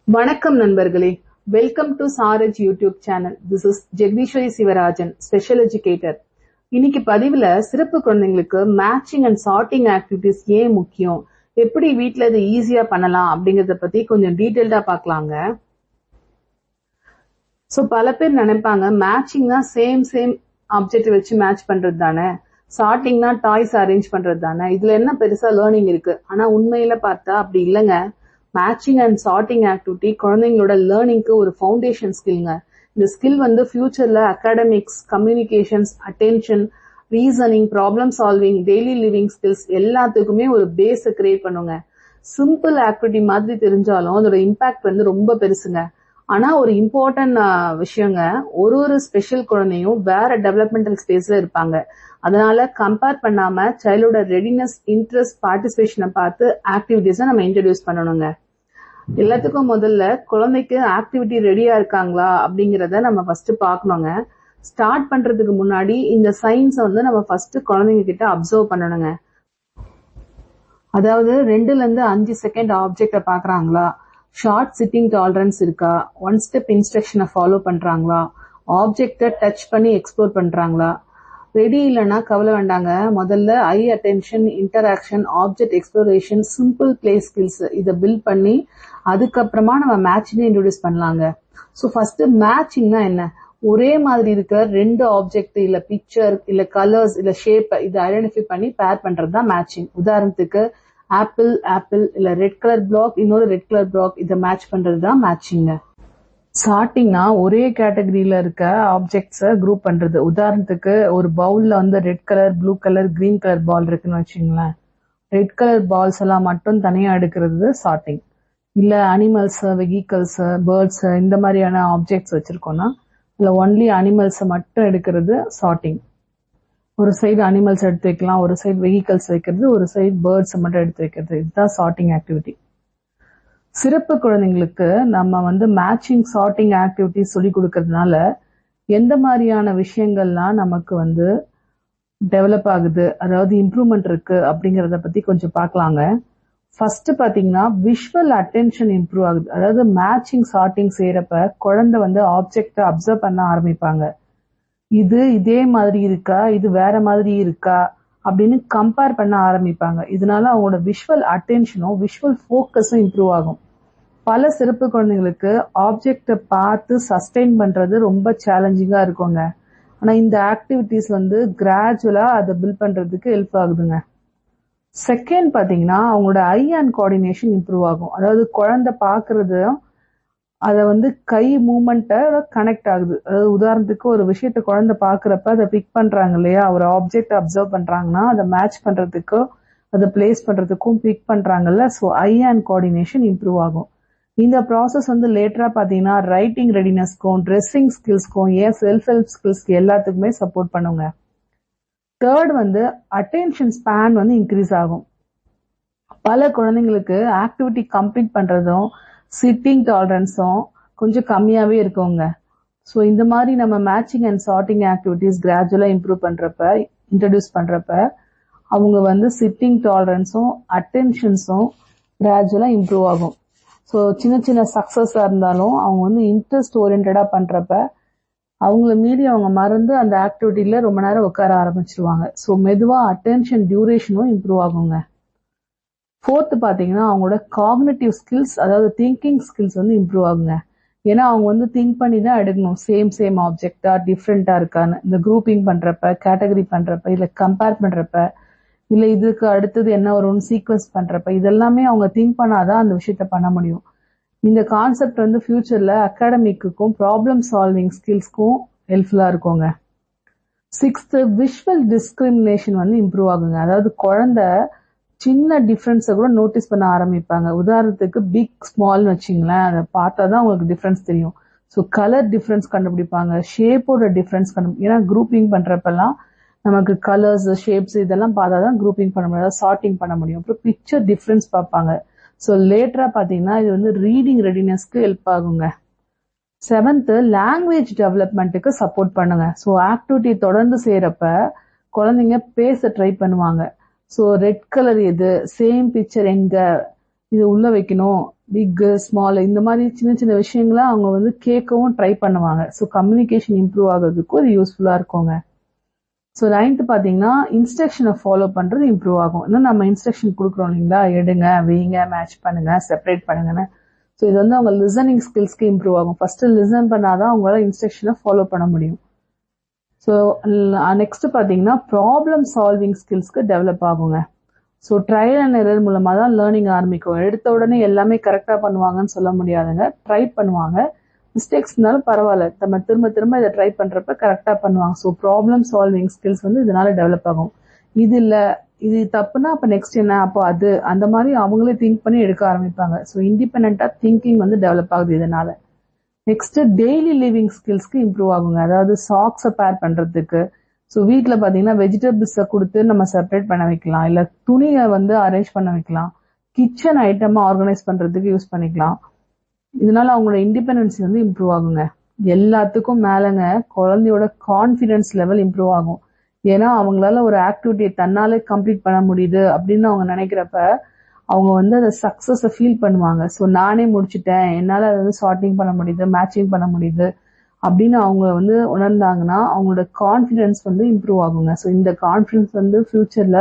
வணக்கம் நண்பர்களே, welcome to சாரஜ் YouTube channel. This is Jegadeeswari Sivarajan, special educator. இன்னைக்கு பதிவுல சிறப்பு குழந்தைங்களுக்கு மேட்சிங் அண்ட் சார்ட்டிங் ஆக்டிவிட்டிஸ் ஏன் முக்கியம், எப்படி வீட்ல இது ஈஸியா பண்ணலாம் அப்படிங்கறத பத்தி கொஞ்சம் டீடைல்டா பார்க்கலாங்க. சோ பல பேர் நினைப்பாங்க மேட்சிங்னா சேம் ஆப்ஜெக்ட் வச்சு மேட்ச் பண்றது தானே, சார்ட்டிங்னா டாய்ஸ் அரேஞ்ச் பண்றது தானே, இதுல என்ன பெருசா லேர்னிங் இருக்கு. ஆனா உண்மையில பார்த்தா அப்படி இல்லைங்க. மேட்சிங் அண்ட் சார்ட்டிங் ஆக்டிவிட்டி குழந்தைங்களோட லேர்னிங்க்கு ஒரு ஃபவுண்டேஷன் ஸ்கில்ங்க. இந்த ஸ்கில் ஃபியூச்சர்ல academics, communications, attention, reasoning, problem solving, daily living skills எல்லாத்துக்குமே ஒரு பேஸை கிரியேட் பண்ணுங்க. சிம்பிள் ஆக்டிவிட்டி மாதிரி தெரிஞ்சாலும் அதோட இம்பாக்ட் ரொம்ப பெருசுங்க. ஆனா ஒரு இம்பார்ட்டன்ட் விஷயங்க, ஒரு ஸ்பெஷல் குழந்தையும் வேற டெவலப்மெண்டல் ஸ்பேஸ்ல இருப்பாங்க. அதனால கம்பேர் பண்ணாம சைல்டோட ரெடினஸ், இன்ட்ரெஸ்ட், பார்ட்டிசிபேஷனை பார்த்து ஆக்டிவிட்டிஸை நம்ம இன்ட்ரடியூஸ் பண்ணணுங்க. எல்லாத்துக்கும் முதல்ல குழந்தைக்கு ஆக்டிவிட்டி ரெடியா இருக்காங்களா அப்படிங்கறத நம்ம ஃபர்ஸ்ட் பாக்கணுங்க. ஸ்டார்ட் பண்றதுக்கு முன்னாடி இந்த சைன்ஸ் நம்ம ஃபர்ஸ்ட் குழந்தைங்க கிட்ட அப்சர்வ் பண்ணணுங்க. அதாவது 2 to 5 செகண்ட் ஆப்ஜெக்ட பாக்குறாங்களா, ஷார்ட் சிட்டிங் டாலரன்ஸ் இருக்கா, ஒன் ஸ்டெப் இன்ஸ்ட்ரக்ஷனை ஃபாலோ பண்றாங்களா, ஆப்ஜெக்ட டச் பண்ணி எக்ஸ்ப்ளோர் பண்றாங்களா. ரெடி இல்லைன்னா கவலை வேண்டாங்க. முதல்ல eye attention, interaction, object exploration, simple play skills இதை பில்ட் பண்ணி அதுக்கப்புறமா நம்ம மேட்சிங் இன்ட்ரோடியூஸ் பண்ணலாங்க. ஸோ ஃபர்ஸ்ட் மேட்சிங்னா என்ன, ஒரே மாதிரி இருக்க 2 ஆப்ஜெக்ட் இல்ல பிக்சர் இல்ல கலர்ஸ் இல்ல ஷேப் இதை ஐடென்டிஃபை பண்ணி பேர் பண்றது தான் மேட்சிங். உதாரணத்துக்கு ஆப்பிள் இல்ல ரெட் கலர் பிளாக், இன்னொரு ரெட் கலர் பிளாக், இதை மேட்ச் பண்றது தான் மேட்சிங். சார்ட்டிங்னா ஒரே கேட்டகரியில இருக்க ஆப்ஜெக்ட்ஸை குரூப் பண்றது. உதாரணத்துக்கு ஒரு பவுல்ல red colour, blue colour, green colour ball இருக்குன்னு வச்சுங்களேன். ரெட் கலர் பால்ஸ் எல்லாம் மட்டும் தனியா எடுக்கிறது சார்ட்டிங். இல்ல அனிமல்ஸ், வெஹிக்கல்ஸ், பேர்ட்ஸ் இந்த மாதிரியான ஆப்ஜெக்ட்ஸ் வச்சிருக்கோம்னா இல்ல ஒன்லி அனிமல்ஸை மட்டும் எடுக்கிறது சார்ட்டிங். ஒரு சைடு அனிமல்ஸ் எடுத்து வைக்கலாம், ஒரு சைடு வெஹிக்கல்ஸ் வைக்கிறது, ஒரு சைடு பேர்ட்ஸ் மட்டும் எடுத்து வைக்கிறது. இதுதான் சார்ட்டிங் ஆக்டிவிட்டி. சிறப்பு குழந்தைங்களுக்கு நம்ம மேட்சிங், சார்ட்டிங் ஆக்டிவிட்டி சொல்லி கொடுக்கறதுனால எந்த மாதிரியான விஷயங்கள்லாம் நமக்கு டெவலப் ஆகுது, அதாவது இம்ப்ரூவ்மெண்ட் இருக்கு அப்படிங்கறத பத்தி கொஞ்சம் பார்க்கலாங்க. ஃபர்ஸ்ட் பாத்தீங்கன்னா விஷுவல் அட்டென்ஷன் இம்ப்ரூவ் ஆகுது. அதாவது மேட்சிங், சார்ட்டிங் செய்யறப்ப குழந்தை ஆப்ஜெக்ட அப்சர்வ் பண்ண ஆரம்பிப்பாங்க. இது இதே மாதிரி இருக்கா, இது வேற மாதிரி இருக்கா அப்படின்னு கம்பேர் பண்ண ஆரம்பிப்பாங்க. இதனால அவங்களோட விஷுவல் அட்டென்ஷனும் விஷுவல் ஃபோக்கஸும் இம்ப்ரூவ் ஆகும். பல சிறப்பு குழந்தைங்களுக்கு ஆப்ஜெக்ட பார்த்து சஸ்டெயின் பண்றது ரொம்ப சேலஞ்சிங்கா இருக்குங்க. ஆனா இந்த ஆக்டிவிட்டிஸ் கிராஜுவலா அதை பில்ட் பண்றதுக்கு ஹெல்ப் ஆகுதுங்க. செகண்ட் பாத்தீங்கன்னா அவங்களோட ஐ அண்ட் கோஆர்டினேஷன் இம்ப்ரூவ் ஆகும். அதாவது குழந்தை பாக்குறது அதை கை மூவ்மெண்ட்டை கனெக்ட் ஆகுது. அதாவது உதாரணத்துக்கு ஒரு விஷயத்த குழந்தை பாக்குறப்ப அதை பிக் பண்றாங்க இல்லையா, ஒரு ஆப்ஜெக்ட் அப்சர்வ் பண்றாங்கன்னா அதை மேட்ச் பண்றதுக்கோ அதை பிளேஸ் பண்றதுக்கும் பிக் பண்றாங்கல்ல. So eye and coordination improve ஆகும். இந்த ப்ராசஸ் லேட்டரா பாத்தீங்கன்னா ரைட்டிங் ரெடினஸ்க்கும், ட்ரெஸ்ஸிங் ஸ்கில்ஸ்க்கும், ஏன் செல்ஃப் ஹெல்ப் ஸ்கில்ஸ்க்கு எல்லாத்துக்குமே சப்போர்ட் பண்ணுங்க. தேர்ட் அட்டென்ஷன் ஸ்பேன் இன்க்ரீஸ் ஆகும். பல குழந்தைங்களுக்கு ஆக்டிவிட்டி கம்ப்ளீட் பண்றதும் சிட்டிங் டாலரன்ஸும் கொஞ்சம் கம்மியாவே இருக்குங்க. ஸோ இந்த மாதிரி நம்ம மேட்சிங் அண்ட் சார்ட்டிங் ஆக்டிவிட்டிஸ் கிராஜுவலா இன்ட்ரடியூஸ் பண்றப்ப அவங்க சிட்டிங் டாலரன்ஸும் அட்டென்ஷன்ஸும் கிராஜுவலா இம்ப்ரூவ் ஆகும். ஸோ சின்ன சக்சஸா இருந்தாலும் அவங்க இன்ட்ரெஸ்ட் ஓரியன்டா பண்றப்ப அவங்கள மீறி அவங்க மறந்து அந்த ஆக்டிவிட்டியில ரொம்ப நேரம் உட்கார ஆரம்பிச்சிருவாங்க. ஸோ மெதுவா அட்டென்ஷன் டியூரேஷனும் இம்ப்ரூவ் ஆகுங்க. ஃபோர்த் பாத்தீங்கன்னா அவங்களோட காக்னிட்டிவ் ஸ்கில்ஸ், அதாவது திங்கிங் ஸ்கில்ஸ் இம்ப்ரூவ் ஆகுங்க. ஏன்னா அவங்க திங்க் பண்ணி தான் எடுக்கணும், சேம் ஆப்ஜெக்டா டிஃப்ரெண்டா இருக்கான்னு. இந்த குரூப்பிங் பண்றப்ப, கேட்டகரி பண்றப்ப, இல்ல கம்பேர் பண்றப்ப, இல்ல இதுக்கு அடுத்தது என்ன வரும்னு சீக்வன்ஸ் பண்றப்ப, இதெல்லாமே அவங்க திங்க் பண்ணாதான் அந்த விஷயத்த பண்ண முடியும். இந்த கான்செப்ட் ஃபியூச்சர்ல அகாடமிக்கும் ப்ராப்ளம் சால்விங் ஸ்கில்ஸ்க்கும் ஹெல்ப்ஃபுல்லா இருக்குங்க. சிக்ஸ்த் விஷுவல் டிஸ்கிரிமினேஷன் இம்ப்ரூவ் ஆகுங்க. அதாவது குழந்தை சின்ன டிஃபரன்ஸை கூட நோட்டீஸ் பண்ண ஆரம்பிப்பாங்க. உதாரணத்துக்கு பிக் ஸ்மால்னு வச்சிங்களேன், அதை பார்த்தாதான் அவங்களுக்கு டிஃபரன்ஸ் தெரியும். ஸோ கலர் டிஃபரன்ஸ் கண்டுபிடிப்பாங்க, ஷேப்போட டிஃபரன்ஸ் ஏன்னா குரூப்பிங் பண்றப்பெல்லாம் நமக்கு கலர்ஸ், ஷேப்ஸ் இதெல்லாம் பார்த்தாதான் குரூப்பிங் பண்ண முடியும், சார்ட்டிங் பண்ண முடியும். அப்புறம் பிக்சர் டிஃபரன்ஸ் பார்ப்பாங்க. ஸோ லேட்டரா பாத்தீங்கன்னா இது ரீடிங் ரெடினஸ்க்கு ஹெல்ப் ஆகுங்க. செவன்த் லாங்குவேஜ் டெவலப்மெண்ட்டுக்கு சப்போர்ட் பண்ணுங்க. ஸோ ஆக்டிவிட்டி தொடர்ந்து செய்யறப்ப குழந்தைங்க பேச ட்ரை பண்ணுவாங்க. ஸோ ரெட் கலர் எது, சேம் பிக்சர் எங்க, இது உள்ள வைக்கணும், பிக் ஸ்மால் இந்த மாதிரி சின்ன சின்ன விஷயங்களை அவங்க வந்து கேட்கவும் ட்ரை பண்ணுவாங்க. ஸோ கம்யூனிகேஷன் இம்ப்ரூவ் ஆகிறதுக்கும் இது யூஸ்ஃபுல்லா இருக்குங்க. ஸோ 9th பாத்தீங்கன்னா இன்ஸ்ட்ரக்ஷனை ஃபாலோ பண்றது இம்ப்ரூவ் ஆகும். இன்னும் நம்ம இன்ஸ்ட்ரக்ஷன் கொடுக்குறோம் இல்லைங்களா, எடுங்க, வைங்க, மேட்ச் பண்ணுங்க, செப்பரேட் பண்ணுங்கன்னு. ஸோ இது வந்து அவங்க லிசனிங் ஸ்கில்ஸ்க்கு இம்ப்ரூவ் ஆகும். ஃபர்ஸ்ட் லிசன் பண்ணாதான் அவங்களால இன்ஸ்ட்ரக்ஷனை ஃபாலோ பண்ண முடியும். ஸோ நெக்ஸ்ட் பாத்தீங்கன்னா ப்ராப்ளம் சால்விங் ஸ்கில்ஸ்க்கு டெவலப் ஆகுங்க. ஸோ ட்ரையல் அண்ட் எரர் மூலமா தான் லேர்னிங் ஆரம்பிக்கும். எடுத்த உடனே எல்லாமே கரெக்டா பண்ணுவாங்கன்னு சொல்ல முடியாதுங்க. ட்ரை பண்ணுவாங்க, மிஸ்டேக்ஸ் இருந்தாலும் பரவாயில்ல, நம்ம திரும்ப திரும்ப இதை ட்ரை பண்றப்ப கரெக்டா பண்ணுவாங்க. ஸோ ப்ராப்ளம் சால்விங் ஸ்கில்ஸ் வந்து இதனால டெவலப் ஆகும். இது இல்ல, இது தப்புனா அப்ப நெக்ஸ்ட் என்ன, அப்போ அது, அந்த மாதிரி அவங்களே திங்க் பண்ணி எடுக்க ஆரம்பிப்பாங்க. ஸோ இண்டிபெண்டா திங்கிங் வந்து டெவலப் ஆகுது இதனால. நெக்ஸ்ட் டெய்லி லிவிங் ஸ்கில்ஸ்க்கு இம்ப்ரூவ் ஆகுங்க. அதாவது சாக்ஸை பேர் பண்றதுக்கு. ஸோ வீட்டில் பார்த்தீங்கன்னா வெஜிடபிள்ஸை கொடுத்து நம்ம செப்பரேட் பண்ண வைக்கலாம், இல்லை துணியை வந்து அரேஞ்ச் பண்ண வைக்கலாம், கிச்சன் ஐட்டமா ஆர்கனைஸ் பண்றதுக்கு யூஸ் பண்ணிக்கலாம். இதனால அவங்களோட இண்டிபெண்டன்ஸ் வந்து இம்ப்ரூவ் ஆகுங்க. எல்லாத்துக்கும் மேலங்க குழந்தையோட கான்ஃபிடன்ஸ் லெவல் இம்ப்ரூவ் ஆகும். ஏன்னா அவங்களால ஒரு ஆக்டிவிட்டியை தன்னாலே கம்ப்ளீட் பண்ண முடியுது அப்படின்னு அவங்க நினைக்கிறப்ப அவங்க வந்து அதை சக்சஸை ஃபீல் பண்ணுவாங்க. ஸோ நானே முடிச்சுட்டேன், என்னால் அதை வந்து சார்ட்டிங் பண்ண முடியுது, மேட்சிங் பண்ண முடியுது அப்படின்னு அவங்க வந்து உணர்ந்தாங்கன்னா அவங்களோட கான்ஃபிடன்ஸ் வந்து இம்ப்ரூவ் ஆகுங்க. ஸோ இந்த கான்ஃபிடன்ஸ் வந்து ஃபியூச்சர்ல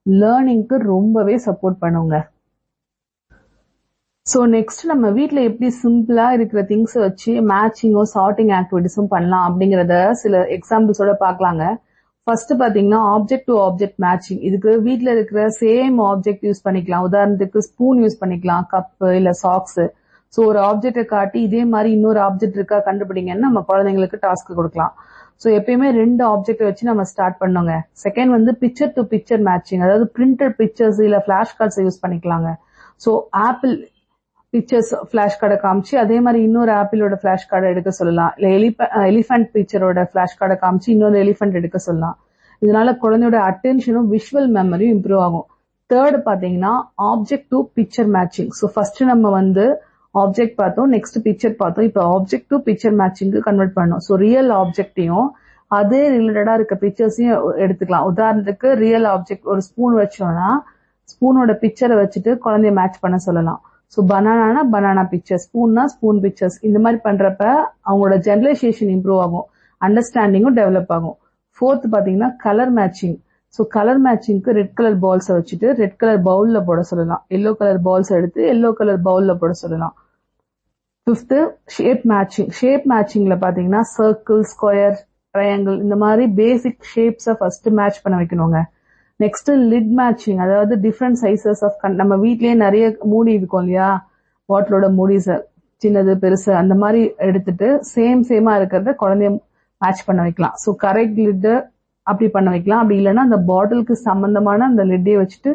லேர்னிங்க்கு ரொம்பவே சப்போர்ட் பண்ணுங்க. ஸோ நெக்ஸ்ட் நம்ம வீட்டில் எப்படி சிம்பிளா இருக்கிற திங்ஸ் வச்சு மேட்சிங்கும் சார்ட்டிங் ஆக்டிவிட்டிஸும் பண்ணலாம் அப்படிங்கிறத சில எக்ஸாம்பிள்ஸோட பார்க்கலாங்க. ஃபர்ஸ்ட் பாத்தீங்கன்னா ஆப்ஜெக்ட் டு ஆப்ஜெக்ட் மேட்சிங். இதுக்கு வீட்டில் இருக்கிற சேம் ஆப்ஜெக்ட் யூஸ் பண்ணிக்கலாம். உதாரணத்துக்கு ஸ்பூன் யூஸ் பண்ணிக்கலாம், கப்பு இல்ல சாக்ஸ். ஸோ ஒரு ஆப்ஜெக்டை காட்டி இதே மாதிரி இன்னொரு ஆப்ஜெக்ட் இருக்கா கண்டுபிடிங்கன்னு நம்ம குழந்தைங்களுக்கு டாஸ்க் கொடுக்கலாம். ஸோ எப்பயுமே 2 ஆப்ஜெக்ட் வச்சு நம்ம ஸ்டார்ட் பண்ணோங்க. செகண்ட் வந்து பிக்சர் டு பிக்சர் மேட்சிங், அதாவது பிரிண்டட் பிக்சர்ஸ் இல்ல ஃபிளாஷ் கார்ட்ஸ் யூஸ் பண்ணிக்கலாங்க. ஸோ ஆப்பிள் பிக்சர்ஸ் ஃபிளாஷ் கார்டை காமிச்சு அதே மாதிரி இன்னொரு ஆப்பிளோட ஃபிளாஷ் கார்டை எடுக்க சொல்லலாம். இல்ல எலிஃபென்ட் பிக்சரோட ஃபிளாஷ் கார்டை காமிச்சு இன்னொரு எலிஃபென்ட் எடுக்க சொல்லலாம். இதனால குழந்தையோட அட்டென்ஷனும் விஷுவல் மெமரியும் இம்ப்ரூவ் ஆகும். தேர்ட் பாத்தீங்கன்னா object to picture matching. So first நம்ம வந்து ஆப்ஜெக்ட் பார்த்தோம், நெக்ஸ்ட் பிக்சர் பார்த்தோம். இப்போ ஆப்ஜெக்ட் டு பிக்சர் மேட்சிங்க்கு கன்வெர்ட் பண்ணோம். ஸோ ரியல் ஆப்ஜெக்டையும் அதே ரிலேட்டடா இருக்க பிக்சர்ஸையும் எடுத்துக்கலாம். உதாரணத்துக்கு ரியல் ஆப்ஜெக்ட் ஒரு ஸ்பூன் வச்சோம்னா ஸ்பூனோட பிக்சரை வச்சுட்டு குழந்தைய மேட்ச் பண்ண சொல்லலாம். ஸோ பனானா பனானா பிக்சர், ஸ்பூன்னா ஸ்பூன் பிக்சர்ஸ். இந்த மாதிரி பண்றப்ப அவங்களோட ஜெனரலைசேஷன் இம்ப்ரூவ் ஆகும், அண்டர்ஸ்டாண்டிங்கும் டெவலப் ஆகும். ஃபோர்த் பாத்தீங்கன்னா கலர் மேட்சிங். ஸோ கலர் மேட்சிங்க்கு ரெட் கலர் பால்ஸை வச்சுட்டு ரெட் கலர் பவுல்ல போட சொல்லலாம், எல்லோ கலர் பால்ஸ் எடுத்து எல்லோ கலர் பவுல்ல போட சொல்லலாம். Fifth shape matching. ஷேப் மேட்சிங்ல பாத்தீங்கன்னா சர்க்கிள், ஸ்கொயர், ட்ரையாங்கிள் இந்த மாதிரி பேசிக் ஷேப்ஸை ஃபர்ஸ்ட் மேட்ச் பண்ண வைக்கணுங்க. நெக்ஸ்ட் லிட் மேட்சிங், அதாவது டிஃப்ரெண்ட் சைசஸ் ஆஃப் நம்ம வீட்லயே நிறைய மூடி இருக்கும் இல்லையா, பாட்டிலோட மூடிஸ் சின்னது பெருசு அந்த மாதிரி எடுத்துட்டு சேமா இருக்கிறத குழந்தைய மேட்ச் பண்ண வைக்கலாம். ஸோ கரெக்ட் லிட் அப்படி பண்ண வைக்கலாம். அப்படி இல்லைன்னா அந்த பாட்டிலுக்கு சம்பந்தமான அந்த லிட்டே வச்சுட்டு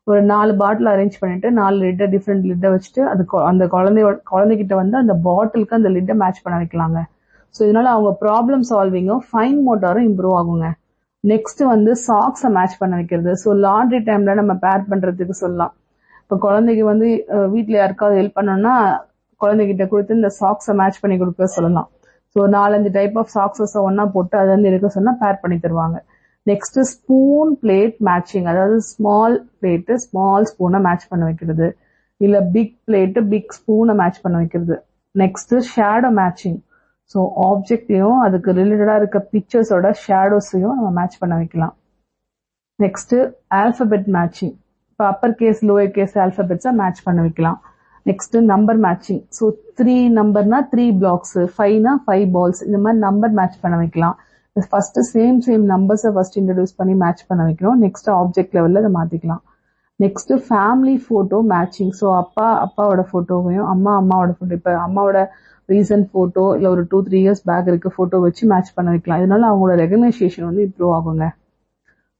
ஒரு 4 பாட்டில் அரேஞ்ச் பண்ணிட்டு 4 லிட்டை டிஃப்ரெண்ட் லிட்டை வச்சுட்டு அது அந்த குழந்தைகிட்ட வந்து அந்த பாட்டிலுக்கு அந்த லிட்டை மேட்ச் பண்ண வைக்கலாங்க. ஸோ இதனால அவங்க ப்ராப்ளம் சால்விங்கும் ஃபைன் மோட்டாரும் இம்ப்ரூவ் ஆகுங்க. நெக்ஸ்ட் வந்து சாக்ஸை மேட்ச் பண்ண வைக்கிறது. ஸோ லாண்ட்ரி டைம்ல நம்ம பேர் பண்றதுக்கு சொல்லலாம். இப்போ குழந்தைக்கு வந்து வீட்டில் யாருக்காவது ஹெல்ப் பண்ணோம்னா குழந்தைகிட்ட கொடுத்து இந்த சாக்ஸை மேட்ச் பண்ணி கொடுக்க சொல்லலாம். ஸோ 4-5 டைப் ஆஃப் சாக்ஸஸ் ஒன்னா போட்டு அதை வந்து எடுக்க சொன்னா பேர் பண்ணி தருவாங்க. நெக்ஸ்ட் ஸ்பூன் பிளேட் மேட்சிங், அதாவது ஸ்மால் பிளேட்டு ஸ்மால் ஸ்பூனை மேட்ச் பண்ண வைக்கிறது, இல்ல பிக் பிளேட்டு பிக் ஸ்பூனை மேட்ச் பண்ண வைக்கிறது. Next shadow matching. ஸோ ஆப்ஜெக்ட்லயும் அதுக்கு ரிலேட்டடா இருக்க பிக்சர்ஸோட ஷேடோஸையும் நம்ம மேட்ச் பண்ண வைக்கலாம். Next alphabet matching. இப்போ அப்பர் கேஸ் லோயர் கேஸ் ஆல்பபெட்ஸை மேட்ச் பண்ண வைக்கலாம். Next number matching. ஸோ 3 நம்பர்னா 3 பிளாக்ஸ், 5னா 5 பால்ஸ், இந்த மாதிரி நம்பர் மேட்ச் பண்ண வைக்கலாம். ஃபர்ஸ்ட் சேம் நம்பர்ஸை ஃபர்ஸ்ட் இன்ட்ரடியூஸ் பண்ணி மேட்ச் பண்ண வைக்கணும். நெக்ஸ்ட் ஆப்ஜெக்ட் லெவல்ல அதை மாத்திக்கலாம். Next family photo matching. So அப்பாவோட போட்டோவையும் அம்மாவோட போட்டோ, இப்போ அம்மாவோட ரீசன்ட் போட்டோ இல்ல ஒரு 2-3 இயர்ஸ் பேக் இருக்க போட்டோ வச்சு மேட்ச் பண்ண வைக்கலாம். இதனால அவங்களோட ரெகனைசேஷன் வந்து இம்ப்ரூவ் ஆகுங்க.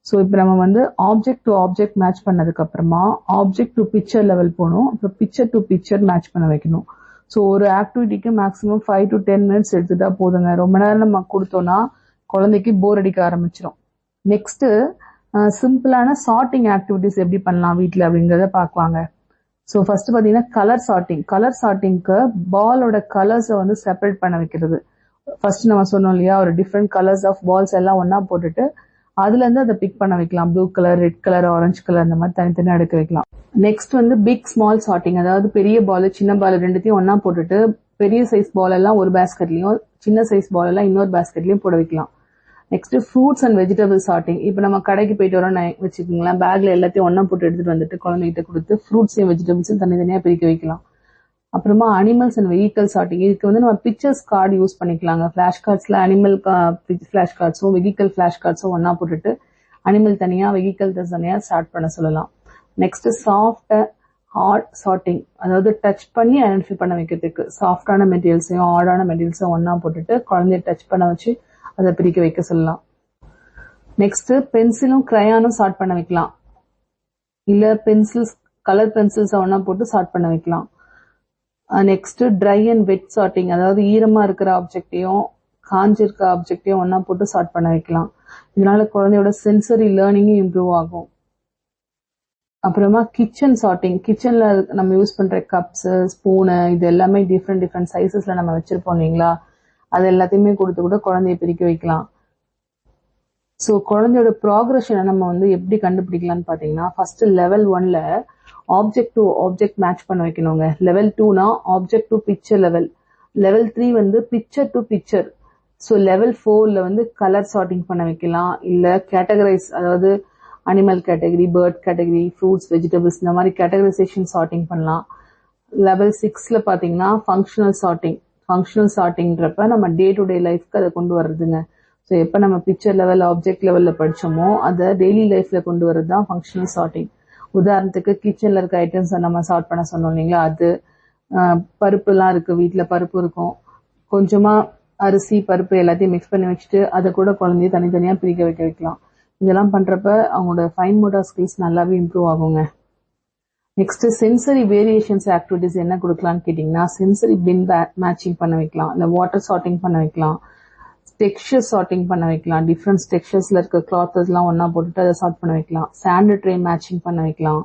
ஸோ இப்போ நம்ம வந்து ஆப்ஜெக்ட் டு ஆப்ஜெக்ட் மேட்ச் பண்ணதுக்கு அப்புறமா ஆப்ஜெக்ட் டு பிக்சர் லெவல் போகணும். அப்புறம் பிக்சர் டு பிக்சர் மேட்ச் பண்ண வைக்கணும். ஸோ ஒரு ஆக்டிவிட்டிக்கு மேக்ஸிமம் 5 to 10 மினிட்ஸ் எடுத்துட்டா போதுங்க. ரொம்ப நேரம் நம்ம கொடுத்தோம்னா குழந்தைக்கு போர் அடிக்க ஆரம்பிச்சிடும். நெக்ஸ்ட் சிம்பிளான சார்ட்டிங் ஆக்டிவிட்டிஸ் எப்படி பண்ணலாம் வீட்டில் அப்படிங்கிறத பார்க்கலாங்க. ஸோ ஃபர்ஸ்ட் பார்த்தீங்கன்னா கலர் சார்ட்டிங். கலர் சார்ட்டிங்க்கு பாலோட கலர்ஸை வந்து செப்பரேட் பண்ண வைக்கிறது. ஃபர்ஸ்ட் நம்ம சொன்னோம் இல்லையா, ஒரு டிஃப்ரெண்ட் கலர்ஸ் ஆஃப் பால்ஸ் எல்லாம் ஒன்னா போட்டுட்டு அதுல இருந்து அதை பிக் பண்ண வைக்கலாம். Blue colour, red colour, orange colour அந்த மாதிரி தனித்தனியா எடுக்க வைக்கலாம். நெக்ஸ்ட் வந்து பிக் ஸ்மால் சார்ட்டிங், அதாவது பெரிய பால் சின்ன பால் ரெண்டுத்தையும் ஒன்னா போட்டுட்டு பெரிய சைஸ் பால் எல்லாம் ஒரு பேஸ்கெட்லயும் சின்ன சைஸ் பால் எல்லாம் இன்னொரு பேஸ்கெட்லயும் போட வைக்கலாம். Next fruits and vegetable sorting. இப்போ நம்ம கடைக்கு போயிட்டு வரோம் வச்சுக்கோங்களேன், பேக்ல எல்லாத்தையும் ஒன்னா போட்டு எடுத்துட்டு வந்துட்டு குழந்தைகிட்ட கொடுத்து ஃப்ரூட்ஸையும் வெஜிடபிள்ஸும் தனித்தனியா பிரிக்க வைக்கலாம். அப்புறமா அனிமல்ஸ் அண்ட் வெஹிக்கல் சார்ட்டிங். இதுக்கு வந்து நம்ம பிக்சர்ஸ் கார்டு யூஸ் பண்ணிக்கலாங்க. ஃபிளாஷ் கார்ட்ஸ்ல அனிமல் ஃபிளாஷ் கார்ட்ஸும் வெஹிக்கல் ஃபிளாஷ் கார்ட்ஸும் ஒன்னா போட்டுட்டு அனிமல் தனியா வெஹிக்கல் தனியா ஸ்டார்ட் பண்ண சொல்லலாம். நெக்ஸ்ட் சாஃப்ட் ஹார்ட் சார்ட்டிங், அதாவது டச் பண்ணி ஐடென்டிஃபை பண்ண வைக்கிறதுக்கு சாஃப்டான மெட்டீரியல்ஸையும் ஹார்டான மெட்டீரியல்ஸையும் ஒன்னா போட்டுட்டு குழந்தைய டச் பண்ண வச்சு அதை பிரிக்க வைக்க சொல்லலாம். நெக்ஸ்ட் பென்சிலும் கிரையானும் ஸ்டார்ட் பண்ண வைக்கலாம். இல்ல பென்சில்ஸ் கலர் பென்சில்ஸ் ஒன்னா போட்டு ஸ்டார்ட் பண்ண வைக்கலாம். Next dry and wet sorting, அதாவது ஈரமா இருக்கிற ஆப்ஜெக்டையும் காஞ்சிருக்க ஆப்ஜெக்டையும் ஒன்னா போட்டு ஸ்டார்ட் பண்ண வைக்கலாம். இதனால குழந்தையோட சென்சரி லேர்னிங்கும் இம்ப்ரூவ் ஆகும். அப்புறமா கிச்சன் சார்ட்டிங். கிச்சன்ல நம்ம யூஸ் பண்ற கப்ஸ், ஸ்பூனு இது எல்லாமே டிஃப்ரெண்ட் சைசஸ்ல நம்ம வச்சிருப்போம் இல்லைங்களா, அது எல்லாத்தையுமே கொடுத்து கூட குழந்தைய பிரிக்க வைக்கலாம். ஸோ குழந்தையோட ப்ராக்ரஷனை நம்ம வந்து எப்படி கண்டுபிடிக்கலாம்னு பாத்தீங்கன்னா, ஃபர்ஸ்ட் லெவல் 1ல ஆப்ஜெக்ட் டு ஆப்ஜெக்ட் மேட்ச் பண்ண வைக்கணுங்க. லெவல் 2னா object to picture level. Level 3 வந்து picture to picture. So level 4ல வந்து கலர் சார்ட்டிங் பண்ண வைக்கலாம். இல்ல கேட்டகரைஸ், அதாவது animal category, bird category, fruits, vegetables இந்த மாதிரி கேட்டகரைசேஷன் சார்ட்டிங் பண்ணலாம். லெவல் 6ல பாத்தீங்கன்னா ஃபங்க்ஷனல் சார்ட்டிங். ஃபங்க்ஷனல் சார்ட்டிங்ன்றப்ப நம்ம டே டு டே லைஃப்க்கு அதை கொண்டு வர்றதுங்க. ஸோ எப்போ நம்ம பிக்சர் லெவல் ஆப்ஜெக்ட் லெவல்ல படிச்சோமோ அதை டெய்லி லைஃப்ல கொண்டு வர்றது தான் ஃபங்க்ஷனல் சார்ட்டிங். உதாரணத்துக்கு கிச்சன்ல இருக்க ஐட்டம்ஸ் நம்ம சார்ட் பண்ண சொன்னோம் இல்லைங்களா, அது பருப்பு எல்லாம் இருக்கு, வீட்டுல பருப்பு இருக்கும், கொஞ்சமா அரிசி பருப்பு எல்லாத்தையும் மிக்ஸ் பண்ணி வச்சுட்டு அதை கூட குழந்தைய தனித்தனியா பிரிக்க வைக்கலாம். இதெல்லாம் பண்றப்ப அவங்களோட ஃபைன் மோட்டார் ஸ்கில்ஸ் நல்லாவே இம்ப்ரூவ் ஆகுங்க. நெக்ஸ்ட் சென்சரி வேரியேஷன்ஸ் ஆக்டிவிட்டிஸ் என்ன கொடுக்கலாம்னு கேட்டீங்கன்னா, சென்சரி பின் மேட்சிங் பண்ண வைக்கலாம், இல்ல வாட்டர் சார்ட்டிங் பண்ண வைக்கலாம், டெக்ஸ்சர் சார்ட்டிங் பண்ண வைக்கலாம். டிஃப்ரெண்ட் டெக்ஸ்சர்ஸ்ல இருக்க கிளாத்ஸ் எல்லாம் ஒன்னா போட்டுட்டு அதை சார்ட் பண்ண வைக்கலாம். சாண்ட் ட்ரே மேட்சிங் பண்ண வைக்கலாம்.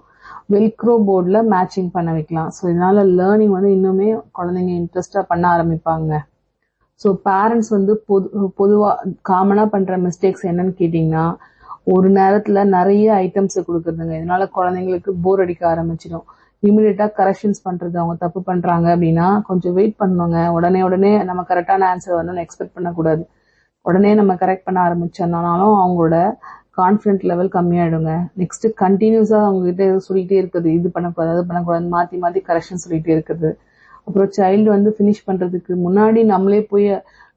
வெல்க்ரோ போர்ட்ல மேட்சிங் பண்ண வைக்கலாம். ஸோ இதனால லேர்னிங் வந்து இன்னுமே குழந்தைங்க இன்ட்ரெஸ்டா பண்ண ஆரம்பிப்பாங்க. ஸோ பேரண்ட்ஸ் வந்து பொதுவா காமனா பண்ற மிஸ்டேக்ஸ் என்னன்னு கேட்டீங்கன்னா, ஒரு நேரத்துல நிறைய ஐட்டம்ஸ் கொடுக்கறதுங்க. இதனால குழந்தைங்களுக்கு போர் அடிக்க ஆரம்பிச்சிடும். இமீடியட்டா கரெக்ஷன்ஸ் பண்றது, அவங்க தப்பு பண்றாங்க அப்படின்னா கொஞ்சம் வெயிட் பண்ணுங்க. உடனே நம்ம கரெக்டான ஆன்சர் வரணும்னு எக்ஸ்பெக்ட் பண்ணக்கூடாது. உடனே நம்ம கரெக்ட் பண்ண ஆரம்பிச்சோம்னாலும் அவங்களோட கான்ஃபிடென்ட் லெவல் கம்மியாயிடுங்க. நெக்ஸ்ட் கண்டினியூஸா அவங்க கிட்ட சொல்லிட்டே இருக்குது, இது பண்ணக்கூடாது அது பண்ணக்கூடாது, மாத்தி கரெக்ஷன் சொல்லிட்டே இருக்குது. அப்புறம் சைல்டு வந்து ஃபினிஷ் பண்றதுக்கு முன்னாடி நம்மளே போய்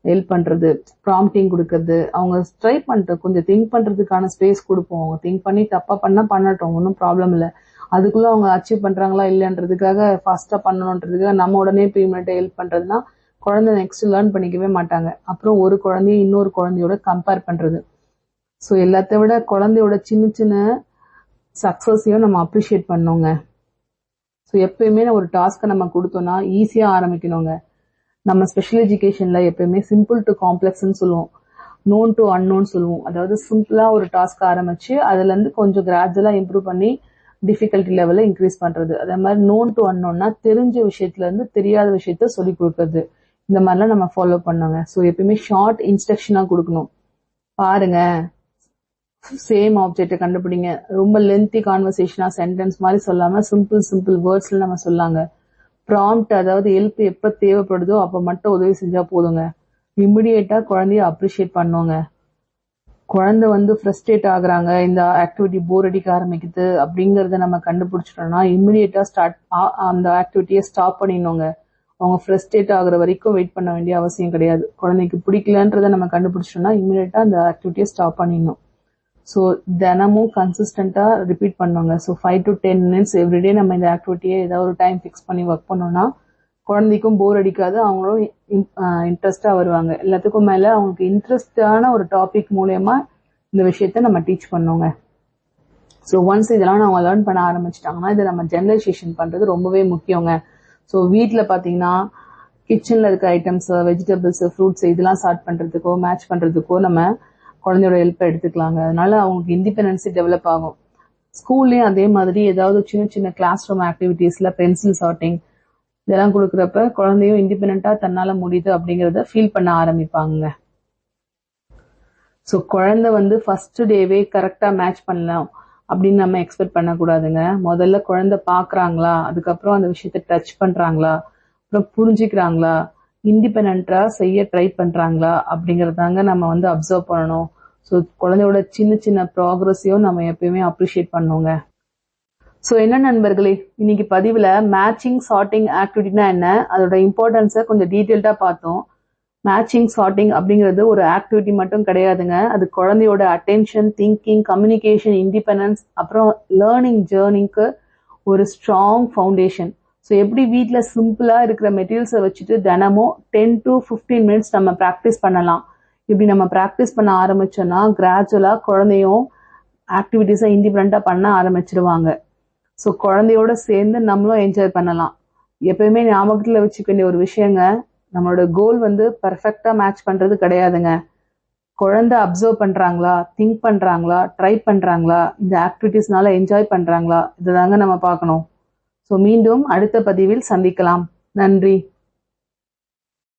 ஹெல்ப் பண்றது, ப்ராம்ப்டிங் கொடுக்கறது, அவங்க ட்ரை பண்றது, கொஞ்சம் திங்க் பண்றதுக்கான ஸ்பேஸ் கொடுப்போம். அவங்க திங்க் பண்ணி தப்பா பண்ணா பண்ணட்டும், ஒன்றும் ப்ராப்ளம் இல்லை. அதுக்குள்ள அவங்க அச்சீவ் பண்றாங்களா இல்லைன்றதுக்காக ஃபாஸ்டா பண்ணணுன்றதுக்காக நம்ம உடனே பேமெண்ட் ஹெல்ப் பண்றதுன்னா குழந்தை நெக்ஸ்ட் லேர்ன் பண்ணிக்கவே மாட்டாங்க. அப்புறம் ஒரு குழந்தைய இன்னொரு குழந்தையோட கம்பேர் பண்றது. ஸோ எல்லாத்த விட குழந்தையோட சின்ன சக்சஸையும் நம்ம அப்ரிஷியேட் பண்ணோங்க. ஸோ எப்பயுமே ஒரு டாஸ்க்கை நம்ம கொடுத்தோம்னா ஈஸியா ஆரம்பிக்கணுங்க. நம்ம ஸ்பெஷல் எஜுகேஷன்ல எப்பயுமே சிம்பிள் டு காம்ப்ளெக்ஸ்ன்னு சொல்லுவோம், நோன் டு அன்னோன் சொல்லுவோம். அதாவது சிம்பிளா ஒரு டாஸ்க் ஆரம்பிச்சு அதுல இருந்து கொஞ்சம் கிராஜுவலா இம்ப்ரூவ் பண்ணி டிஃபிகல்ட்டி லெவல இன்க்ரீஸ் பண்றது. அதே மாதிரி நோன் டு அன்னோன்னா தெரிஞ்ச விஷயத்துல இருந்து தெரியாத விஷயத்த சொல்லி கொடுக்கறது. இந்த மாதிரிலாம் நம்ம ஃபாலோ பண்ணோங்க. ஸோ எப்பயுமே ஷார்ட் இன்ஸ்ட்ரக்ஷனா கொடுக்கணும். பாருங்க, சேம் ஆப்ஜெக்டை கண்டுபிடிங்க. ரொம்ப லென்த்தி கான்வர்சேஷனா சென்டென்ஸ் மாதிரி சொல்லாம சிம்பிள் வேர்ட்ஸ்ல நம்ம சொல்லாங்க. ப்ராம்ப்ட், அதாவது ஹெல்ப் எப்ப தேவைப்படுதோ அப்ப மட்டும் உதவி செஞ்சா போதுங்க. இமிடியேட்டா குழந்தைய அப்ரிஷியேட் பண்ணுங்க. குழந்தை வந்து ஃப்ரஸ்ட்ரேட் ஆகுறாங்க, இந்த ஆக்டிவிட்டி போர் அடிக்க ஆரம்பிக்குது அப்படிங்கறத நம்ம கண்டுபிடிச்சிட்டோம்னா இமிடியேட்டா அந்த ஆக்டிவிட்டியை ஸ்டாப் பண்ணிடணுங்க. அவங்க ஃப்ரஸ்ட்ரேட் ஆகுற வரைக்கும் வெயிட் பண்ண வேண்டிய அவசியம் கிடையாது. குழந்தைக்கு பிடிக்கலன்றதை நம்ம கண்டுபிடிச்சிட்டோம்னா இமிடியேட்டா அந்த ஆக்டிவிட்டியை ஸ்டாப் பண்ணிடணும். ஸோ தினமும் கன்சிஸ்டண்டா ரிப்பீட் பண்ணுவாங்க. ஸோ 5 to 10 minutes எவ்ரிடே நம்ம இந்த ஆக்டிவிட்டியை ஏதாவது ஒரு டைம் ஃபிக்ஸ் பண்ணி ஒர்க் பண்ணோம்னா குழந்தைக்கும் போர் அடிக்காது, அவங்களும் இன்ட்ரெஸ்டா வருவாங்க. எல்லாத்துக்கும் மேல அவங்களுக்கு இன்ட்ரெஸ்டான ஒரு டாபிக் மூலயமா இந்த விஷயத்த நம்ம டீச் பண்ணுவோங்க. ஸோ ஒன்ஸ் இதெல்லாம் அவங்க லேர்ன் பண்ண ஆரம்பிச்சிட்டாங்கன்னா இதை நம்ம ஜெனரலைசேஷன் பண்றது ரொம்பவே முக்கியங்க. ஸோ வீட்டில் பார்த்தீங்கன்னா கிச்சன்ல இருக்க ஐட்டம்ஸ், வெஜிடபிள்ஸ், ஃப்ரூட்ஸ் இதெல்லாம் ஸ்டார்ட் பண்றதுக்கோ மேட்ச் பண்றதுக்கோ நம்ம குழந்தையோட ஹெல்ப் எடுத்துக்கலாங்க. அதனால அவங்களுக்கு இண்டிபெண்டன்சி டெவலப் ஆகும். ஸ்கூல்லயும் அதே மாதிரி ஏதாவது சின்ன கிளாஸ் ரூம் ஆக்டிவிட்டீஸ்ல பென்சில் சார்ட்டிங் இதெல்லாம் கொடுக்குறப்ப குழந்தையும் இண்டிபெண்டா தன்னால முடியுது அப்படிங்கறத ஃபீல் பண்ண ஆரம்பிப்பாங்க. ஸோ குழந்தை வந்து ஃபர்ஸ்ட் டேவே கரெக்டாக மேட்ச் பண்ணலாம் அப்படின்னு நம்ம எக்ஸ்பெக்ட் பண்ணக்கூடாதுங்க. முதல்ல குழந்தை பார்க்குறாங்களா, அதுக்கப்புறம் அந்த விஷயத்த டச் பண்ணுறாங்களா, அப்புறம் புரிஞ்சுக்கிறாங்களா, இண்டிபெண்டா செய்ய ட்ரை பண்ணுறாங்களா அப்படிங்கிறதாங்க நம்ம வந்து அப்சர்வ் பண்ணணும். ஸோ குழந்தையோட சின்ன சின்ன ப்ராக்ரஸையும் நம்ம எப்பயுமே அப்ரிஷியேட் பண்ணுவோங்க. ஸோ என்ன நண்பர்களே, இன்னைக்கு பதிவில் மேட்சிங் சார்ட்டிங் ஆக்டிவிட்டினா என்ன, அதோட இம்பார்ட்டன்ஸை கொஞ்சம் டீட்டெயில்டாக பார்த்தோம். மேட்சிங் சார்ட்டிங் அப்படிங்கிறது ஒரு ஆக்டிவிட்டி மட்டும் கிடையாதுங்க. அது குழந்தையோட அட்டென்ஷன், திங்கிங், கம்யூனிகேஷன், இண்டிபெண்டன்ஸ், அப்புறம் லேர்னிங் ஜேர்னிக்கு ஒரு ஸ்ட்ராங் ஃபவுண்டேஷன். ஸோ எப்படி வீட்டில் சிம்பிளாக இருக்கிற மெட்டீரியல்ஸை வச்சுட்டு தினமும் 10 to 15 மினிட்ஸ் நம்ம ப்ராக்டிஸ் பண்ணலாம். இப்படி நம்ம ப்ராக்டிஸ் பண்ண ஆரம்பிச்சோன்னா கிராஜுவலாக குழந்தையும் ஆக்டிவிட்டீஸை இண்டிபெண்டாக பண்ண ஆரம்பிச்சிருவாங்க. ஸோ குழந்தையோட சேர்ந்து நம்மளும் என்ஜாய் பண்ணலாம். எப்பயுமே ஞாபகத்தில் வச்சுக்க வேண்டிய ஒரு விஷயங்க, நம்மளோட கோல் வந்து பர்ஃபெக்டா மேட்ச் பண்றது கிடையாதுங்க. குழந்தை அப்சர்வ் பண்றாங்களா, திங்க் பண்றாங்களா, ட்ரை பண்றாங்களா, இந்த ஆக்டிவிட்டிஸ்னால என்ஜாய் பண்றாங்களா, இதுதாங்க நம்ம பார்க்கணும். ஸோ மீண்டும் அடுத்த பதிவில் சந்திக்கலாம். நன்றி.